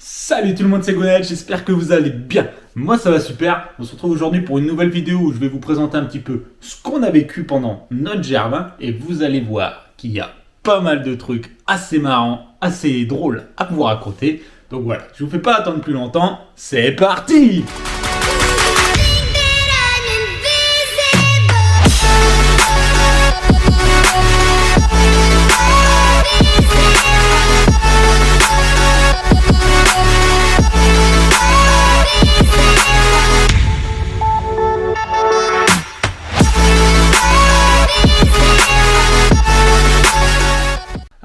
Salut tout le monde, c'est Gonel, j'espère que vous allez bien. Moi ça va super, on se retrouve aujourd'hui pour une nouvelle vidéo où je vais vous présenter un petit peu ce qu'on a vécu pendant notre GR20 et vous allez voir qu'il y a pas mal de trucs assez marrants, assez drôles à vous raconter. Donc voilà, je vous fais pas attendre plus longtemps, c'est parti!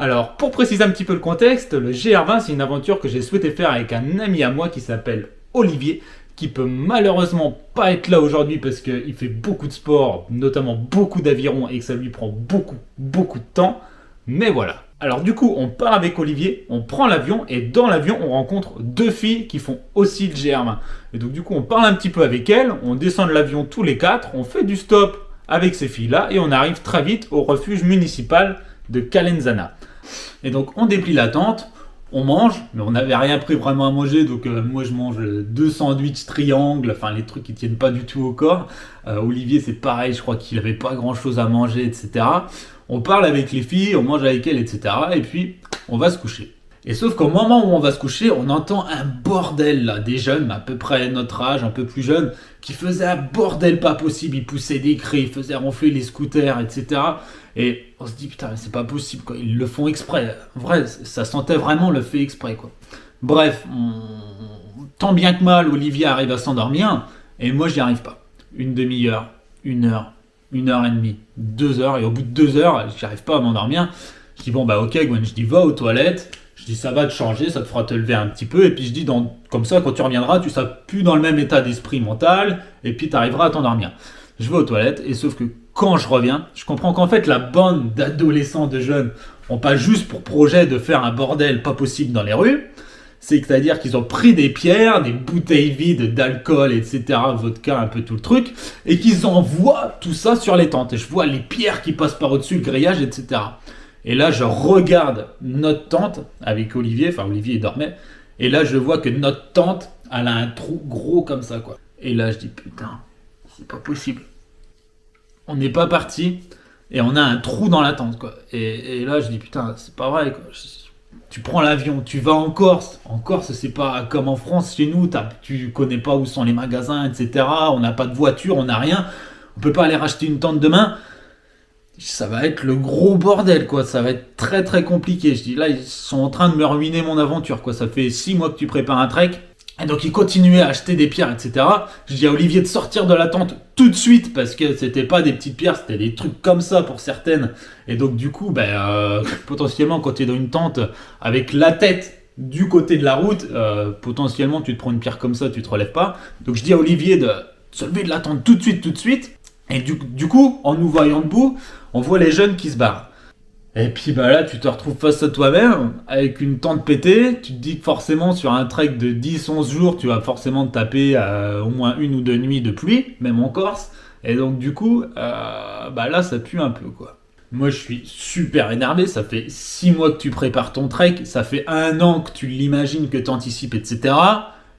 Alors, pour préciser un petit peu le contexte, le GR20, c'est une aventure que j'ai souhaité faire avec un ami à moi qui s'appelle Olivier, qui peut malheureusement pas être là aujourd'hui parce qu'il fait beaucoup de sport, notamment beaucoup d'aviron et que ça lui prend beaucoup de temps. Mais voilà. Alors du coup, on part avec Olivier, on prend l'avion et dans l'avion, on rencontre deux filles qui font aussi le GR20. Et donc du coup, on parle un petit peu avec elles, on descend de l'avion tous les quatre, on fait du stop avec ces filles-là et on arrive très vite au refuge municipal de Calenzana. Et donc on déplie la tente, on mange, mais on n'avait rien pris vraiment à manger, donc moi je mange 2 sandwichs triangles, enfin les trucs qui tiennent pas du tout au corps. Olivier c'est pareil, je crois qu'il avait pas grand chose à manger, etc. On parle avec les filles, on mange avec elles, etc. Et puis on va se coucher. Et sauf qu'au moment où on va se coucher, on entend un bordel là, des jeunes, à peu près notre âge, un peu plus jeunes, qui faisaient un bordel pas possible, ils poussaient des cris, ils faisaient ronfler les scooters, etc. Et on se dit putain, c'est pas possible quoi, ils le font exprès. En vrai, ça sentait vraiment le fait exprès quoi. Bref, tant bien que mal, Olivier arrive à s'endormir, et moi j'y arrive pas. Une demi-heure, 1 heure, 1h30, 2 heures, et au bout de 2 heures, j'arrive pas à m'endormir. Je dis bon bah ok Gwen, je dis va aux toilettes. Je dis ça va te changer, ça te fera te lever un petit peu. Et puis je dis comme ça quand tu reviendras, tu seras plus dans le même état d'esprit mental. Et puis tu arriveras à t'endormir. Je vais aux toilettes et sauf que quand je reviens, je comprends qu'en fait la bande d'adolescents, de jeunes, ont pas juste pour projet de faire un bordel pas possible dans les rues. C'est-à-dire qu'ils ont pris des pierres, des bouteilles vides d'alcool, etc., vodka, un peu tout le truc, et qu'ils envoient tout ça sur les tentes. Et je vois les pierres qui passent par au-dessus, le grillage, etc. Et là, je regarde notre tente avec Olivier, enfin Olivier dormait, et là, je vois que notre tente, elle a un trou gros comme ça, quoi. Et là, je dis, putain, c'est pas possible. On n'est pas parti, et on a un trou dans la tente, quoi. Et là, je dis, putain, c'est pas vrai, quoi. Tu prends l'avion, tu vas en Corse. En Corse, c'est pas comme en France, chez nous, tu connais pas où sont les magasins, etc. On n'a pas de voiture, on n'a rien. On peut pas aller racheter une tente demain. Ça va être le gros bordel, quoi. Ça va être très très compliqué. Je dis là, ils sont en train de me ruiner mon aventure, quoi. Ça fait 6 mois que tu prépares un trek. Et donc ils continuaient à acheter des pierres, etc. Je dis à Olivier de sortir de la tente tout de suite parce que c'était pas des petites pierres, c'était des trucs comme ça pour certaines. Et donc du coup, potentiellement quand tu es dans une tente avec la tête du côté de la route, potentiellement tu te prends une pierre comme ça, tu te relèves pas. Donc je dis à Olivier de se lever de la tente tout de suite. Et du coup, en nous voyant debout, on voit les jeunes qui se barrent. Et puis là, tu te retrouves face à toi-même, avec une tente pétée, tu te dis que forcément sur un trek de 10-11 jours, tu vas forcément te taper au moins 1 ou 2 nuits de pluie, même en Corse. Et donc du coup, là ça pue un peu quoi. Moi je suis super énervé, ça fait 6 mois que tu prépares ton trek, ça fait 1 an que tu l'imagines, que tu anticipes, etc.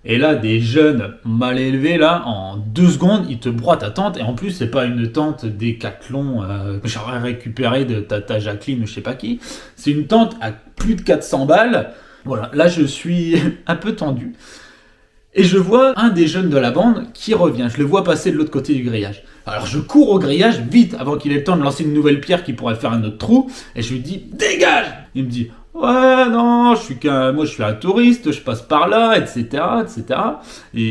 Et là, des jeunes mal élevés, là, en 2 secondes, ils te broient ta tente. Et en plus, c'est pas une tente Décathlon que j'aurais récupérée de Tata Jacqueline ou je sais pas qui. C'est une tente à plus de 400 balles. Voilà, là, je suis un peu tendu. Et je vois un des jeunes de la bande qui revient. Je le vois passer de l'autre côté du grillage. Alors, je cours au grillage, vite, avant qu'il ait le temps de lancer une nouvelle pierre qui pourrait faire un autre trou. Et je lui dis, dégage! Il me dit, ouais, non, moi je suis un touriste, je passe par là, etc., etc. Et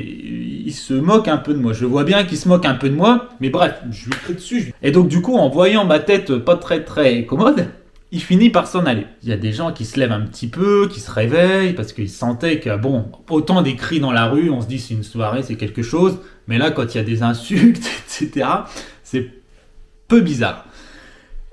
il se moque un peu de moi. Je vois bien qu'il se moque un peu de moi, mais bref, je lui crie dessus. Et donc du coup, en voyant ma tête pas très très commode, il finit par s'en aller. Il y a des gens qui se lèvent un petit peu, qui se réveillent, parce qu'ils sentaient que, autant des cris dans la rue, on se dit c'est une soirée, c'est quelque chose, mais là, quand il y a des insultes, etc., c'est peu bizarre.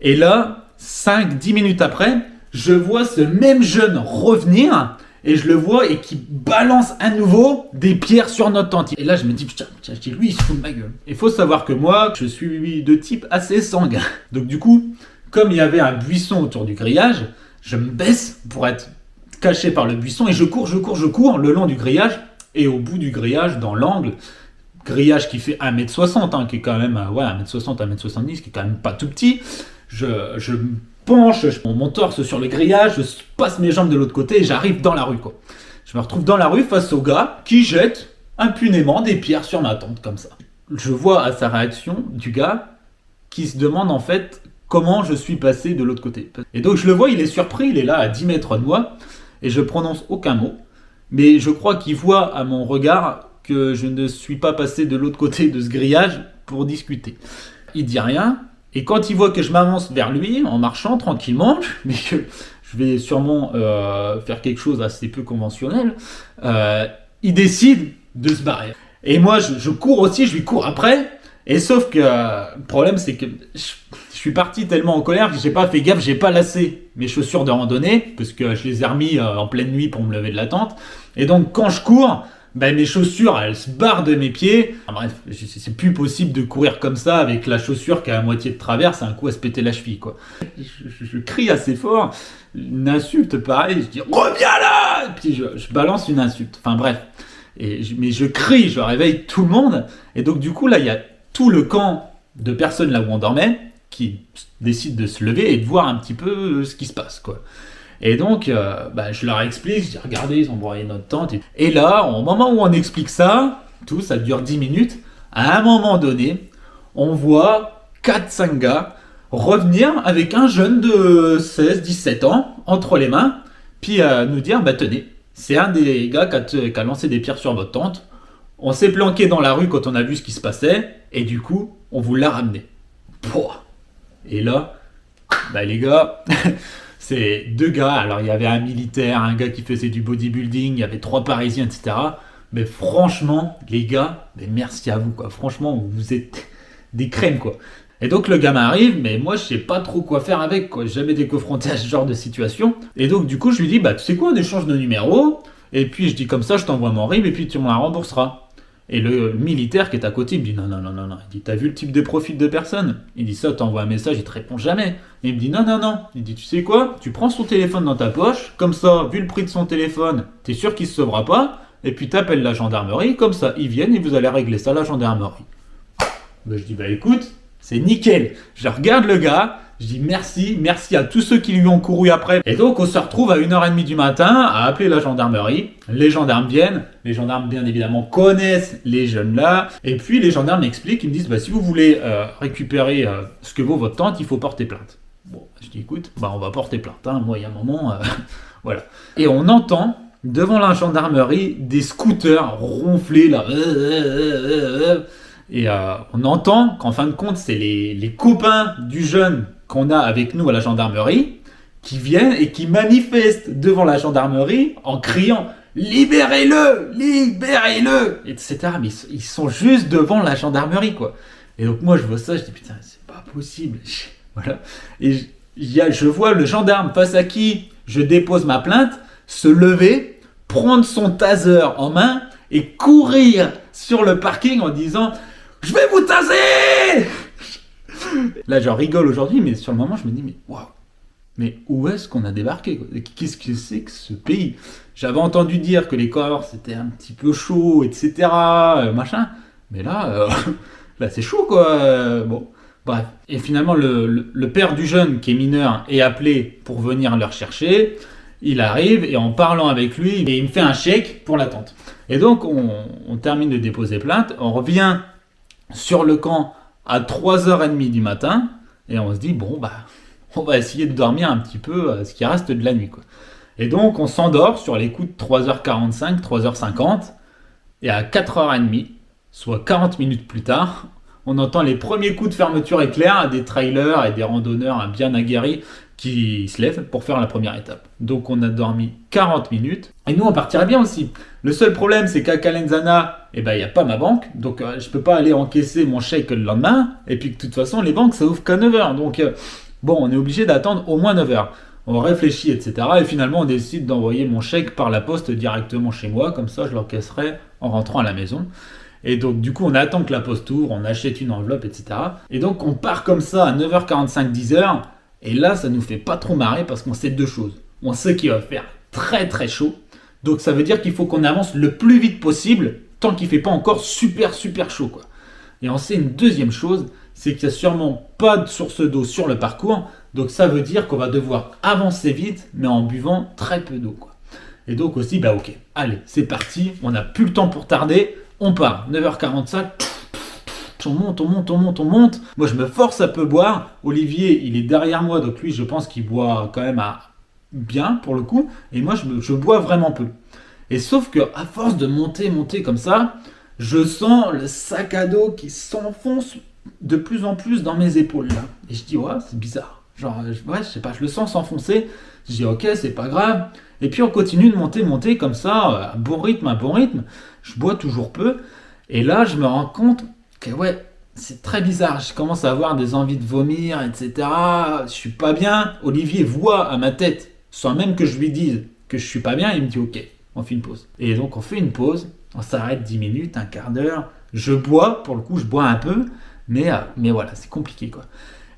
Et là, 5-10 minutes après, je vois ce même jeune revenir et je le vois et qui balance à nouveau des pierres sur notre tente. Et là, je me dis, putain, lui, il se fout de ma gueule. Il faut savoir que moi, je suis de type assez sanguin. Donc du coup, comme il y avait un buisson autour du grillage, je me baisse pour être caché par le buisson, et je cours le long du grillage, et au bout du grillage, dans l'angle, grillage qui fait 1m60, hein, qui est quand même, 1m60, 1m70, qui est quand même pas tout petit, je me penche, mon torse sur le grillage, je passe mes jambes de l'autre côté, et j'arrive dans la rue, quoi. Je me retrouve dans la rue face au gars qui jette impunément des pierres sur ma tente, comme ça. Je vois à sa réaction du gars qui se demande en fait comment je suis passé de l'autre côté. Et donc je le vois, il est surpris, il est là à 10 mètres de moi, et je prononce aucun mot. Mais je crois qu'il voit à mon regard que je ne suis pas passé de l'autre côté de ce grillage pour discuter. Il dit rien, et quand il voit que je m'avance vers lui, en marchant tranquillement, mais que je vais sûrement faire quelque chose assez peu conventionnel, il décide de se barrer. Et moi, je cours aussi, je lui cours après, et sauf que le problème, c'est que je suis parti tellement en colère que j'ai pas fait gaffe, j'ai pas lacé mes chaussures de randonnée, parce que je les ai remis en pleine nuit pour me lever de la tente. Et donc, quand je cours, mes chaussures, elles se barrent de mes pieds. Bref, c'est plus possible de courir comme ça avec la chaussure qui a à moitié de travers, c'est un coup à se péter la cheville, quoi. Je crie assez fort, une insulte pareil, je dis « Reviens là !» Et puis je balance une insulte. Enfin bref, mais je crie, je réveille tout le monde. Et donc du coup, là, il y a tout le camp de personnes là où on dormait qui décident de se lever et de voir un petit peu ce qui se passe, quoi. Et donc, je leur explique, je dis, regardez, ils ont broyé notre tente. Et là, au moment où on explique ça, tout, ça dure 10 minutes, à un moment donné, on voit 4-5 gars revenir avec un jeune de 16-17 ans entre les mains, puis nous dire, tenez, c'est un des gars qui a lancé des pierres sur votre tente. On s'est planqué dans la rue quand on a vu ce qui se passait, et du coup, on vous l'a ramené. Pouah. Et là, les gars... C'est 2 gars, alors il y avait un militaire, un gars qui faisait du bodybuilding, il y avait 3 Parisiens, etc. Mais franchement, les gars, merci à vous, quoi. Franchement, vous êtes des crèmes, quoi. Et donc le gamin arrive, mais moi je sais pas trop quoi faire avec, quoi. J'ai jamais été confronté à ce genre de situation. Et donc du coup je lui dis, tu sais quoi, on échange nos numéros, et puis je dis comme ça, je t'envoie mon RIB, et puis tu me la rembourseras. Et le militaire qui est à côté, il me dit non. Il dit, t'as vu le type de profil de personne? Il dit ça, t'envoies un message, il te répond jamais. Et il me dit non. Il dit, tu sais quoi? Tu prends son téléphone dans ta poche, comme ça, vu le prix de son téléphone, t'es sûr qu'il se sauvera pas, et puis t'appelles la gendarmerie, comme ça, ils viennent et vous allez régler ça à la gendarmerie. Je dis, écoute, c'est nickel. Je regarde le gars, je dis merci à tous ceux qui lui ont couru après. Et donc on se retrouve à 1h30 du matin à appeler la gendarmerie. Les gendarmes viennent, les gendarmes bien évidemment connaissent les jeunes là. Et puis les gendarmes m'expliquent, ils me disent, si vous voulez récupérer ce que vaut votre tente, il faut porter plainte. Bon, je dis écoute, on va porter plainte, hein. Moi il y a un moment, voilà. Et on entend devant la gendarmerie des scooters ronfler là. Et on entend qu'en fin de compte, c'est les copains du jeune qu'on a avec nous à la gendarmerie qui viennent et qui manifestent devant la gendarmerie en criant « Libérez-le ! Libérez-le !» etc. Mais ils sont juste devant la gendarmerie, quoi. Et donc moi, je vois ça, je dis « Putain, c'est pas possible. » Voilà. Et je vois le gendarme face à qui je dépose ma plainte se lever, prendre son taser en main et courir sur le parking en disant « Je vais vous taser !» Là, j'en rigole aujourd'hui, mais sur le moment, je me dis, mais waouh, mais où est-ce qu'on a débarqué, quoi? Qu'est-ce que c'est que ce pays? J'avais entendu dire que les Corses c'était un petit peu chaud, etc., machin, mais là, là c'est chaud, quoi. Bon, bref. Et finalement, le père du jeune qui est mineur est appelé pour venir le rechercher. Il arrive et en parlant avec lui, il me fait un chèque pour la tente. Et donc, on termine de déposer plainte, on revient sur le camp à 3h30 du matin, et on se dit, on va essayer de dormir un petit peu ce qui reste de la nuit, quoi. Et donc, on s'endort sur les coups de 3h45, 3h50, et à 4h30, soit 40 minutes plus tard, on entend les premiers coups de fermeture éclair à des trailers et des randonneurs bien aguerris qui se lèvent pour faire la première étape. Donc on a dormi 40 minutes, et nous on partirait bien aussi. Le seul problème, c'est qu'à Calenzana, il n'y a pas ma banque, donc je peux pas aller encaisser mon chèque le lendemain, et puis de toute façon, les banques, ça ouvre qu'à 9h, donc on est obligé d'attendre au moins 9h. On réfléchit, etc. Et finalement, on décide d'envoyer mon chèque par la poste directement chez moi, comme ça je l'encaisserai en rentrant à la maison. Et donc du coup, on attend que la poste ouvre, on achète une enveloppe, etc. Et donc on part comme ça à 9h45, 10h, et là, ça nous fait pas trop marrer parce qu'on sait 2 choses. On sait qu'il va faire très très chaud. Donc ça veut dire qu'il faut qu'on avance le plus vite possible tant qu'il ne fait pas encore super super chaud, quoi. Et on sait une deuxième chose, c'est qu'il n'y a sûrement pas de source d'eau sur le parcours. Donc ça veut dire qu'on va devoir avancer vite, mais en buvant très peu d'eau, quoi. Et donc aussi, ok, allez, c'est parti, on n'a plus le temps pour tarder, on part, 9h45, on monte. Moi, je me force à peu boire. Olivier, il est derrière moi, donc lui, je pense qu'il boit quand même bien, pour le coup. Et moi, je bois vraiment peu. Et sauf que à force de monter comme ça, je sens le sac à dos qui s'enfonce de plus en plus dans mes épaules, là. Et je dis, ouais, c'est bizarre. Genre, je sais pas, je le sens s'enfoncer. Je dis, ok, c'est pas grave. Et puis, on continue de monter comme ça, à bon rythme. Je bois toujours peu. Et là, je me rends compte que ouais, c'est très bizarre. Je commence à avoir des envies de vomir, etc. Je suis pas bien. Olivier voit à ma tête, sans même que je lui dise que je suis pas bien, il me dit ok, on fait une pause. Et donc on fait une pause, on s'arrête 10 minutes, un quart d'heure. Je bois, pour le coup, je bois un peu, mais voilà, c'est compliqué, quoi.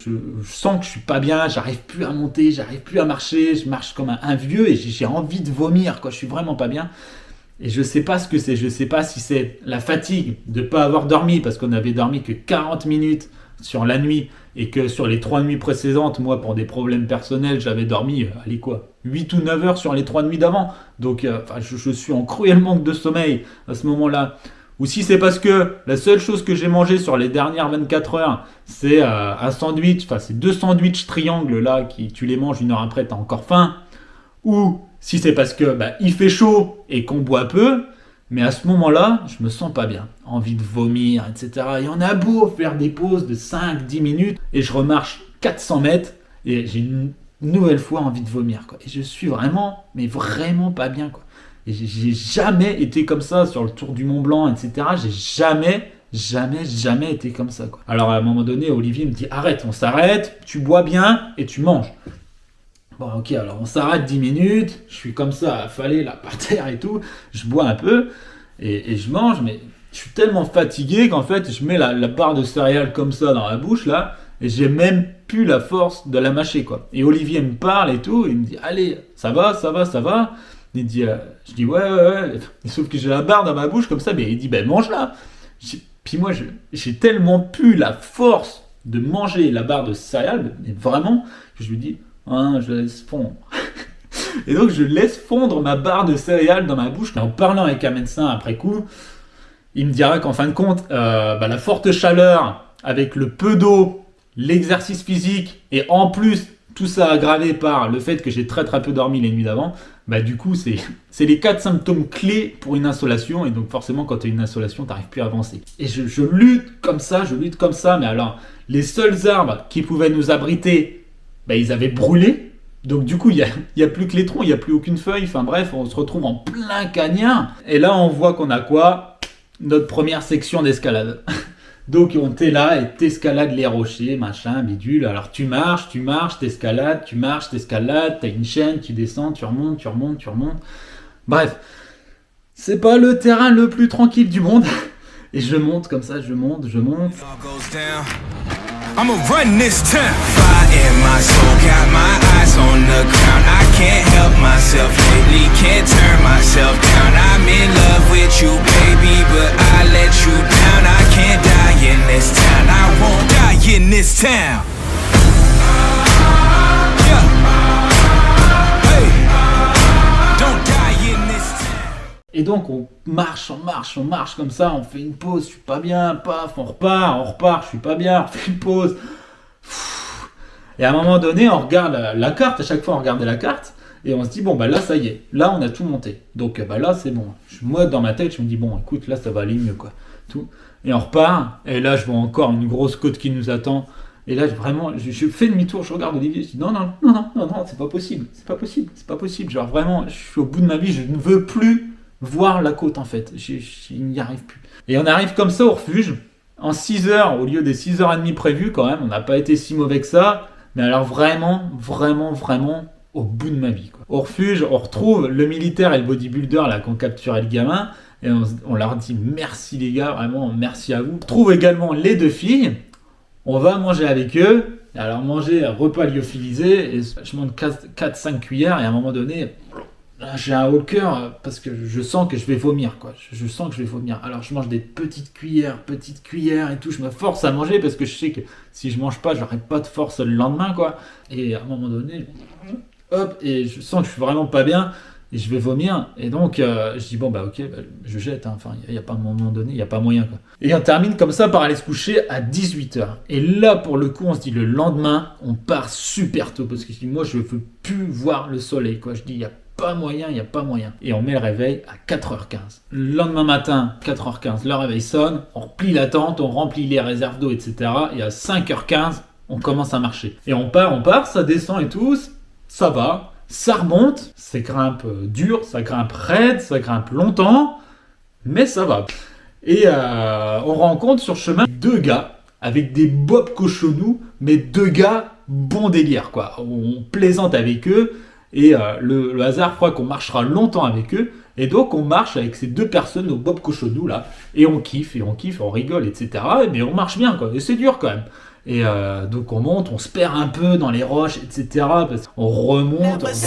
Je sens que je suis pas bien, j'arrive plus à monter, j'arrive plus à marcher, je marche comme un vieux et j'ai envie de vomir, quoi. Je suis vraiment pas bien. Et je sais pas ce que c'est, je sais pas si c'est la fatigue de pas avoir dormi, parce qu'on avait dormi que 40 minutes sur la nuit, et que sur les 3 nuits précédentes, moi, pour des problèmes personnels, j'avais dormi, 8 ou 9 heures sur les 3 nuits d'avant. Donc, je suis en cruel manque de sommeil à ce moment-là. Ou si c'est parce que la seule chose que j'ai mangé sur les dernières 24 heures, c'est un sandwich, c'est 2 sandwichs triangles là, qui tu les manges 1 heure après, t'as encore faim. Ou si c'est parce que il fait chaud et qu'on boit peu, mais à ce moment-là, je me sens pas bien. Envie de vomir, etc. Et on a beau faire des pauses de 5-10 minutes et je remarche 400 mètres et j'ai une nouvelle fois envie de vomir, quoi. Et je suis vraiment, mais vraiment pas bien, quoi. Et j'ai jamais été comme ça sur le Tour du Mont Blanc, etc. J'ai jamais été comme ça, quoi. Alors à un moment donné, Olivier me dit arrête, on s'arrête, tu bois bien et tu manges. Bon, ok, alors on s'arrête 10 minutes, je suis comme ça, affalé là par terre et tout, je bois un peu et je mange, mais je suis tellement fatigué qu'en fait, je mets la barre de céréales comme ça dans la bouche là, et j'ai même plus la force de la mâcher, quoi. Et Olivier me parle et tout, il me dit allez, ça va. Il dit, je dis ouais. Sauf que j'ai la barre dans ma bouche comme ça, mais il dit mange-la. Puis moi, j'ai tellement plus la force de manger la barre de céréales, mais vraiment, que je lui dis je la laisse fondre. Et donc je laisse fondre ma barre de céréales dans ma bouche. Et en parlant avec un médecin après coup, il me dira qu'en fin de compte, la forte chaleur avec le peu d'eau, l'exercice physique et en plus tout ça aggravé par le fait que j'ai très très peu dormi les nuits d'avant, du coup c'est les 4 symptômes clés pour une insolation. Et donc forcément quand tu as une insolation, tu n'arrives plus à avancer. Et je lutte comme ça, mais alors les seuls arbres qui pouvaient nous abriter, ils avaient brûlé, donc du coup il y a plus que les troncs, il n'y a plus aucune feuille, enfin bref, on se retrouve en plein cagnard, et là on voit qu'on a quoi ? Notre première section d'escalade. Donc on t'es là et t'escalades les rochers, machin, bidule, alors tu marches, t'escalades, t'as une chaîne, tu descends, tu remontes. Bref, c'est pas le terrain le plus tranquille du monde, et je monte comme ça, je monte. I'ma run this town. Fire in my soul, got my eyes on the ground. I can't help myself lately, can't turn myself down. I'm in love with you, baby, but I let you down. I can't die in this town, I won't die in this town. Yeah. Hey. Don't die in this town. Et donc on marche comme ça, on fait une pause, je suis pas bien, paf, on repart, je suis pas bien, on fait une pause. Et à un moment donné, on regarde la carte, à chaque fois on regardait la carte, et on se dit, là ça y est, là on a tout monté. Donc là c'est bon. Moi dans ma tête, je me dis, écoute, là ça va aller mieux, quoi. Tout. Et on repart, et là je vois encore une grosse côte qui nous attend. Et là vraiment, je fais demi-tour, je regarde Olivier, je dis, non, c'est pas possible. Genre vraiment, je suis au bout de ma vie, je ne veux plus voir la côte en fait, je n'y arrive plus. Et on arrive comme ça au refuge, en 6 heures au lieu des 6h30 prévues quand même, on n'a pas été si mauvais que ça, mais alors vraiment au bout de ma vie, quoi. Au refuge, on retrouve le militaire et le bodybuilder là qui ont capturé le gamin, et on leur dit merci les gars, vraiment merci à vous. On trouve également les 2 filles, on va manger avec eux, alors manger un repas lyophilisé, et je mange 4-5 cuillères, et à un moment donné, là, j'ai un haut le cœur parce que je sens que je vais vomir, quoi. Je sens que je vais vomir. Alors je mange des petites cuillères et tout. Je me force à manger parce que je sais que si je mange pas, j'aurai pas de force le lendemain, quoi. Et à un moment donné, hop, et je sens que je suis vraiment pas bien et je vais vomir. Et donc je dis bon bah ok, bah, je jette. Hein. Enfin, il y a pas un moment donné, il y a pas moyen, quoi. Et on termine comme ça par aller se coucher à 18h. Et là, pour le coup, on se dit le lendemain, on part super tôt parce que je dis moi, je veux plus voir le soleil, quoi. Je dis il y a pas moyen, il n'y a pas moyen. Et on met le réveil à 4h15. Le lendemain matin, 4h15, le réveil sonne, on replie la tente, on remplit les réserves d'eau, etc. Et à 5h15, on commence à marcher. Et on part, ça descend et tout, ça va, ça remonte, ça grimpe dur, ça grimpe raide, ça grimpe longtemps, mais ça va. Et on rencontre sur le chemin 2 gars avec des bobs cochonous, mais 2 gars bon délire, quoi. On plaisante avec eux. Et le hasard fera qu'on marchera longtemps avec eux. Et donc on marche avec ces 2 personnes, nos Bob Cochonou là. Et on kiffe, on rigole, etc. Mais on marche bien, quoi. Et c'est dur quand même. Et donc on monte, on se perd un peu dans les roches, etc. Parce qu'on remonte, on descend.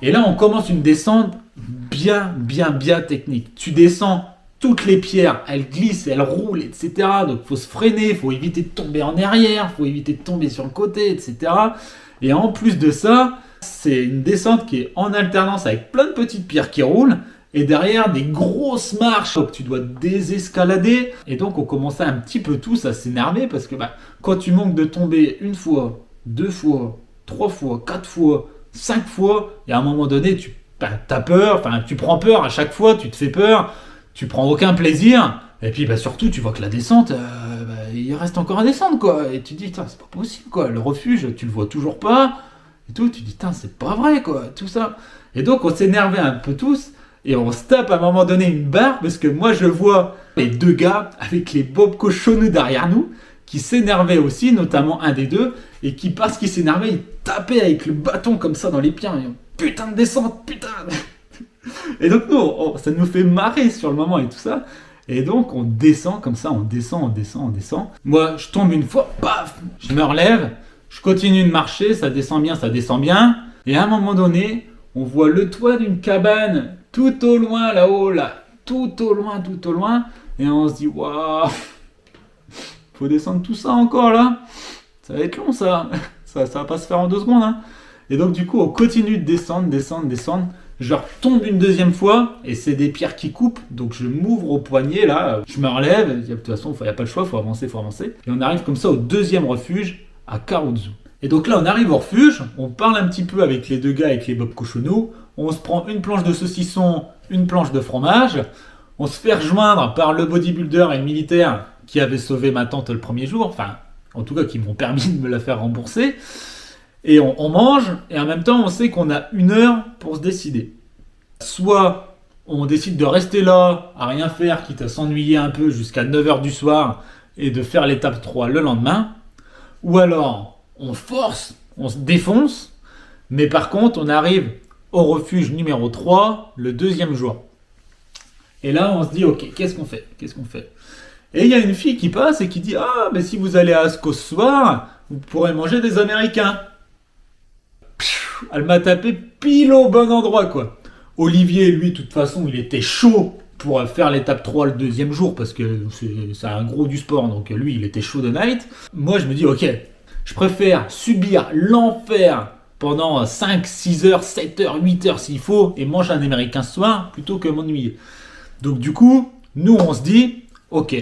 Et là, on commence une descente bien technique. Tu descends toutes les pierres, elles glissent, elles roulent, etc. Donc, il faut se freiner, il faut éviter de tomber en arrière, il faut éviter de tomber sur le côté, etc. Et en plus de ça, c'est une descente qui est en alternance avec plein de petites pierres qui roulent. Et derrière, des grosses marches que tu dois désescalader. Et donc, on commençait un petit peu tous à s'énerver parce que quand tu manques de tomber 1 fois, 2 fois, 3 fois, 4 fois, 5 fois, et à un moment donné, tu as peur, tu prends peur à chaque fois, tu te fais peur, tu prends aucun plaisir. Et puis surtout, tu vois que la descente, il reste encore à descendre, quoi. Et tu te dis, c'est pas possible, quoi. Le refuge, tu le vois toujours pas. Et tout, tu te dis, c'est pas vrai, quoi, tout ça. Et donc, on s'énervait un peu tous. Et on se tape à un moment donné une barre parce que moi je vois les 2 gars avec les bobs cochonneux derrière nous qui s'énervaient aussi, notamment un des 2, et qui parce qu'il s'énervait, il tapait avec le bâton comme ça dans les pieds. Putain de descente, putain. Et donc nous, ça nous fait marrer sur le moment et tout ça. Et donc on descend comme ça, on descend. Moi je tombe une fois, paf, je me relève, je continue de marcher, ça descend bien. Et à un moment donné, on voit le toit d'une cabane tout au loin là-haut, tout au loin, et on se dit, waouh, faut descendre tout ça encore là, ça va être long ça va pas se faire en 2 secondes, hein. Et donc du coup, on continue de descendre, je retombe une 2e fois, et c'est des pierres qui coupent, donc je m'ouvre au poignet là, je me relève, de toute façon, il n'y a pas le choix, faut avancer, et on arrive comme ça au 2e refuge, à Karuzu. Et donc là, on arrive au refuge, on parle un petit peu avec les 2 gars, avec les Bob Cochonou, on se prend une planche de saucisson, une planche de fromage, on se fait rejoindre par le bodybuilder et le militaire qui avait sauvé ma tante le premier jour, enfin, en tout cas, qui m'ont permis de me la faire rembourser, et on mange, et en même temps, on sait qu'on a 1 heure pour se décider. Soit on décide de rester là, à rien faire, quitte à s'ennuyer un peu jusqu'à 9h du soir, et de faire l'étape 3 le lendemain, ou alors on force, on se défonce, mais par contre, on arrive au refuge numéro 3 le 2e jour. Et là, on se dit, ok, qu'est-ce qu'on fait? Et il y a une fille qui passe et qui dit, mais si vous allez à Asco ce soir, vous pourrez manger des Américains. Elle m'a tapé pile au bon endroit, quoi. Olivier, lui, de toute façon, il était chaud pour faire l'étape 3 le 2e jour, parce que c'est un gros du sport, donc lui, il était chaud de night. Moi, je me dis, ok, je préfère subir l'enfer pendant 5, 6 heures, 7 heures, 8 heures s'il faut, et manger un Américain ce soir, plutôt que m'ennuyer. Donc du coup, nous on se dit, ok,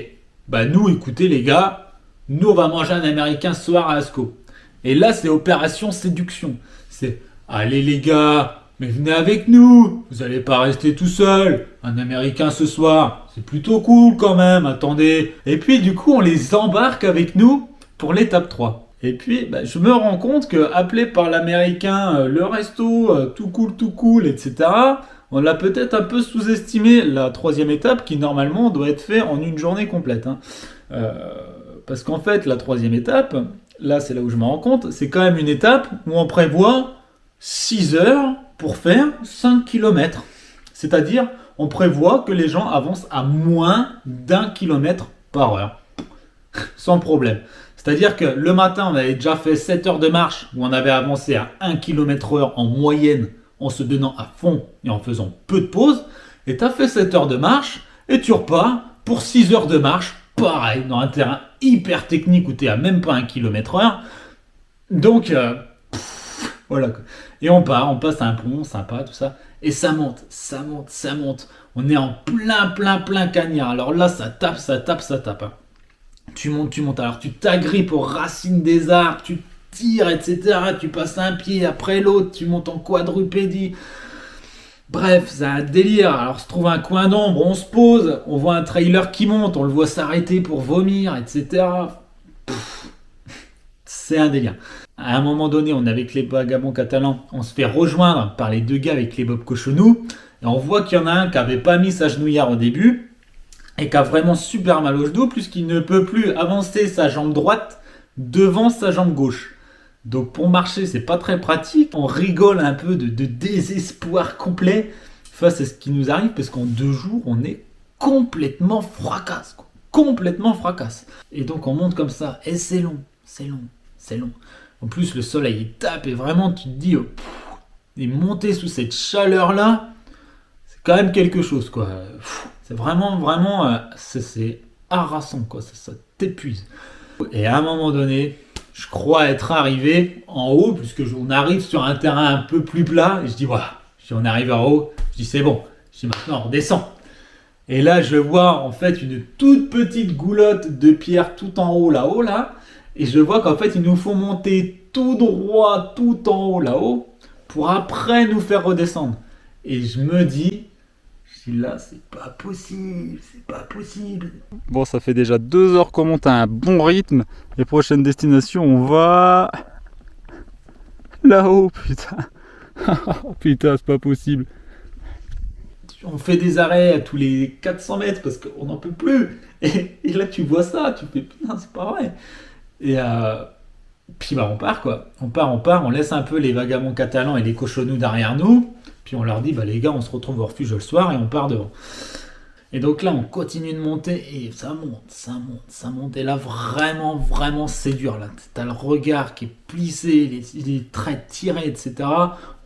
nous écoutez les gars, nous on va manger un Américain ce soir à Asco. Et là c'est opération séduction. C'est, allez les gars, mais venez avec nous, vous n'allez pas rester tout seul, un Américain ce soir, c'est plutôt cool quand même, attendez. Et puis du coup on les embarque avec nous pour l'étape 3. Et puis, je me rends compte que, appelé par l'Américain, le resto, tout cool, etc., On l'a peut-être un peu sous-estimé, la troisième étape, qui normalement doit être faite en une journée complète. Hein. Parce qu'en fait, la troisième étape, là c'est là où je me rends compte, c'est quand même une étape où on prévoit 6 heures pour faire 5 km. C'est-à-dire, on prévoit que les gens avancent à moins d'1 km par heure. Sans problème. C'est-à-dire que le matin, on avait déjà fait 7 heures de marche où on avait avancé à 1 km heure en moyenne en se donnant à fond et en faisant peu de pauses. Et tu as fait 7 heures de marche et tu repars pour 6 heures de marche, pareil, dans un terrain hyper technique où tu es à même pas 1 km heure. Donc, voilà. Et on passe à un pont sympa, tout ça. Et ça monte, ça monte, ça monte. On est en plein cagnard. Alors là, ça tape. Hein. Tu montes. Alors tu t'agrippes aux racines des arbres, tu tires, etc. Tu passes un pied après l'autre, tu montes en quadrupédie. Bref, c'est un délire. Alors, on se trouve un coin d'ombre, on se pose, on voit un trailer qui monte, on le voit s'arrêter pour vomir, etc. C'est un délire. À un moment donné, on est avec les vagabonds catalans, on se fait rejoindre par les deux gars avec les bobs cochonous, et on voit qu'il y en a un qui n'avait pas mis sa genouillère au début, et qui a vraiment super mal au genou, puisqu'il ne peut plus avancer sa jambe droite devant sa jambe gauche. Donc pour marcher, c'est pas très pratique. On rigole un peu de désespoir complet face à ce qui nous arrive, parce qu'en 2 jours, on est complètement fracasse. Complètement fracasse. Et donc on monte comme ça, et c'est long. En plus, le soleil il tape, et vraiment, tu te dis, et monter sous cette chaleur-là, c'est quand même quelque chose, quoi. C'est vraiment, c'est harassant, quoi. Ça t'épuise. Et à un moment donné, je crois être arrivé en haut, puisque on arrive sur un terrain un peu plus plat, et je dis, voilà, on arrive en haut, je dis, c'est bon, je dis, maintenant, on redescend. Et là, je vois, en fait, une toute petite goulotte de pierre tout en haut, là-haut, là, et je vois qu'en fait, ils nous font monter tout droit, tout en haut, là-haut, pour après nous faire redescendre. Et je me dis, là, c'est pas possible. Bon, ça fait déjà 2 heures qu'on monte à un bon rythme. Les prochaines destinations, on va là-haut, putain. Putain, c'est pas possible. On fait des arrêts à tous les 400 mètres parce qu'on n'en peut plus. Et là, tu vois ça, tu fais putain, c'est pas vrai. Et puis bah, on part, quoi. On part, on laisse un peu les vagabonds catalans et les cochonous derrière nous. Puis on leur dit, bah les gars, on se retrouve au refuge le soir et on part devant. Et donc là, on continue de monter et ça monte. Et là, vraiment, c'est dur. Là, t'as le regard qui est plissé, les traits tirés, etc.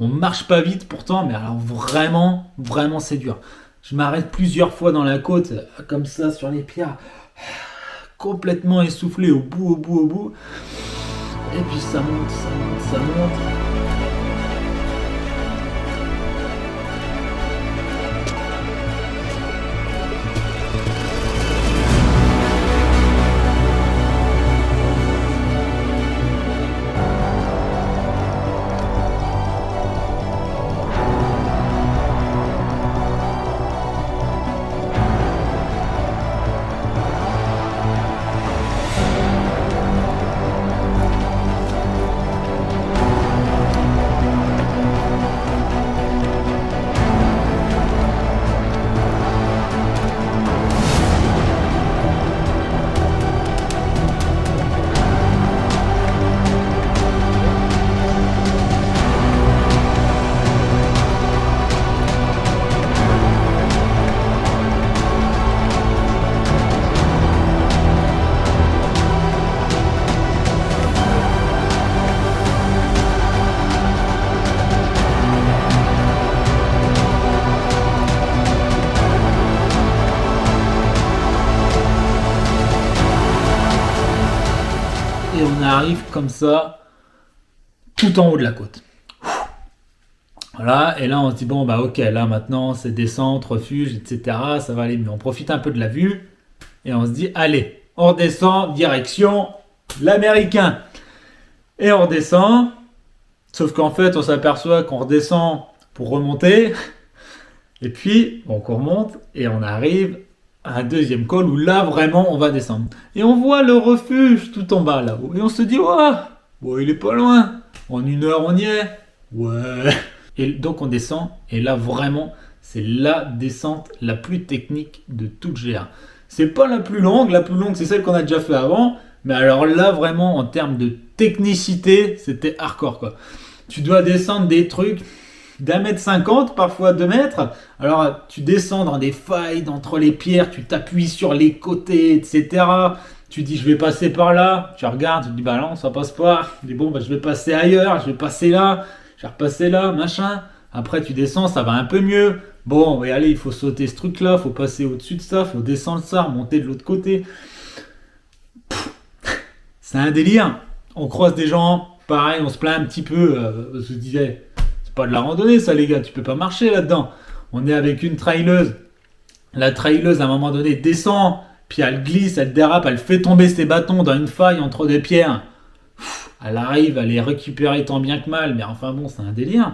On marche pas vite pourtant, mais alors vraiment, c'est dur. Je m'arrête plusieurs fois dans la côte, comme ça, sur les pierres, complètement essoufflé au bout. Et puis ça monte. Et on arrive comme ça, tout en haut de la côte. Voilà, et là on se dit, bon bah ok, là maintenant c'est descente, refuge, etc. Ça va aller mieux. On profite un peu de la vue, et on se dit, allez, on redescend, direction l'américain. Et on redescend, sauf qu'en fait on s'aperçoit qu'on redescend pour remonter, et puis on remonte, et on arrive à un deuxième col où là vraiment on va descendre. Et on voit le refuge tout en bas là-haut. Et on se dit, ouais, bon, il est pas loin. En 1 heure on y est. Ouais. Et donc on descend. Et là vraiment c'est la descente la plus technique de toute GR. C'est pas la plus longue c'est celle qu'on a déjà fait avant, mais alors là vraiment en termes de technicité, c'était hardcore quoi. Tu dois descendre des trucs d'1,50 m, parfois 2 mètres. Alors tu descends dans des failles entre les pierres, tu t'appuies sur les côtés, etc. Tu dis je vais passer par là, tu regardes, tu te dis bah non ça passe pas. Tu dis bon bah je vais passer ailleurs, je vais passer là, je vais repasser là, machin. Après tu descends, ça va un peu mieux. Bon, mais allez, il faut sauter ce truc-là, il faut passer au-dessus de ça, il faut descendre ça, remonter de l'autre côté. C'est un délire. On croise des gens, pareil, on se plaint un petit peu. On se disait, c'est pas de la randonnée ça les gars, tu peux pas marcher là-dedans. On est avec une traileuse. La traileuse à un moment donné descend, puis elle glisse, elle dérape, elle fait tomber ses bâtons dans une faille entre des pierres. Elle arrive à les récupérer tant bien que mal, mais enfin bon, c'est un délire.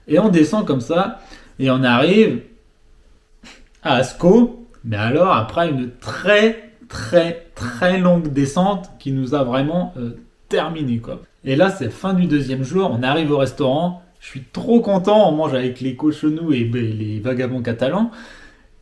Et on descend comme ça. Et on arrive à Ascot, mais alors après une très longue descente qui nous a vraiment terminé quoi. Et là c'est fin du deuxième jour, on arrive au restaurant, je suis trop content, on mange avec les cochonous et les vagabonds catalans,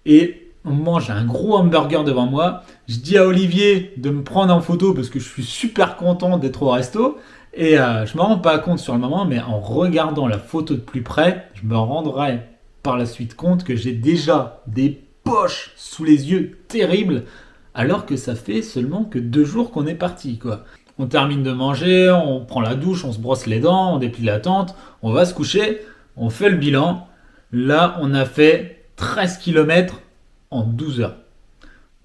et on mange un gros hamburger devant moi. Je dis à Olivier de me prendre en photo parce que je suis super content d'être au resto. Et je me rends pas compte sur le moment, mais en regardant la photo de plus près, je me rendrai par la suite compte que j'ai déjà des poches sous les yeux terribles, alors que ça fait seulement que 2 jours qu'on est parti, quoi. On termine de manger, on prend la douche, on se brosse les dents, on déplie la tente, on va se coucher, on fait le bilan. Là, on a fait 13 km en 12 heures.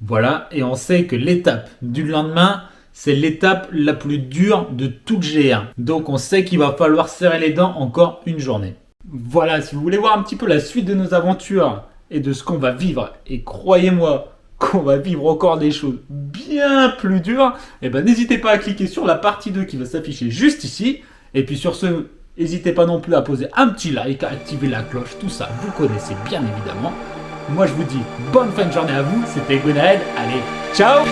Voilà, et on sait que l'étape du lendemain, c'est l'étape la plus dure de toute GR. Donc on sait qu'il va falloir serrer les dents encore une journée. Voilà, si vous voulez voir un petit peu la suite de nos aventures et de ce qu'on va vivre, et croyez-moi qu'on va vivre encore des choses bien plus dures, et ben n'hésitez pas à cliquer sur la partie 2 qui va s'afficher juste ici. Et puis sur ce, n'hésitez pas non plus à poser un petit like, à activer la cloche, tout ça vous connaissez bien évidemment. Moi je vous dis bonne fin de journée à vous, c'était Gwenaël, allez, ciao!